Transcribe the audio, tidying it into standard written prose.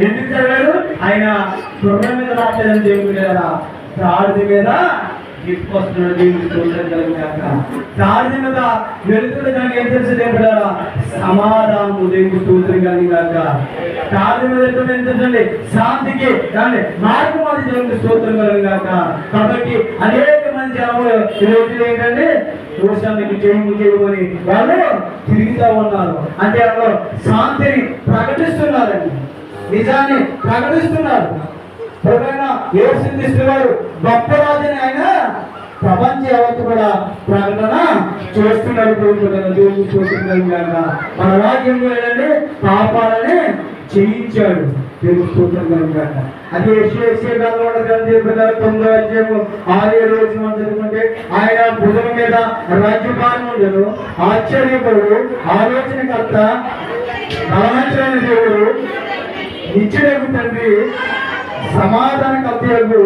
ఎందుకు చదివాడు? ఆయన గుర్రం మీద రావట్లేదని దేవుడు కదా, గాడిద మీద తీసుకొస్తున్నాడు. దేవుడు స్తోత్రం కలిగాక గాడిద మీద వెళుతున్న దానికి ఏం తెలుసు దేవుడా? సమాధానము. దేవుడు స్తోత్రం కలిగాక గాడిద మీద వెళ్తుంటే ఏం తెలుసండి? శాంతికి కానీ మార్గం అది. దేవుడు స్తోత్రం కలిగాక. కాబట్టి అనేక మంది జనములు ఈ రోజులు ఏంటంటే దోషానికి చేయమని వాళ్ళు తిరుగుతూ ఉన్నారు. అంటే వాళ్ళు శాంతిని ప్రకటిస్తున్నారండి, నిజాన్ని ప్రకటిస్తున్నారు. యేసుక్రీస్తు వారు గొప్ప రాజుని ఆయన ప్రపంచ యావత్తు కూడా ప్రకటన చేస్తున్నారు. దేవుడు చూస్తున్నాడు కనుక మన రాజ్యంలో ఏంటంటే పాపాలని చేయించాడు. దేవుడు చూస్తున్నాడు కనుక అది యెషయా 9వ అధ్యాయము 6-7 వచనం చదువుకుంటే ఆయన భుజం మీద రాజ్యభారం ఉండెను, ఆశ్చర్యపడు, ఆలోచనకర్త, బలవంతుడైన దేవుడు, నిత్యుడగు తండ్రి, సమాధాన కర్తయగు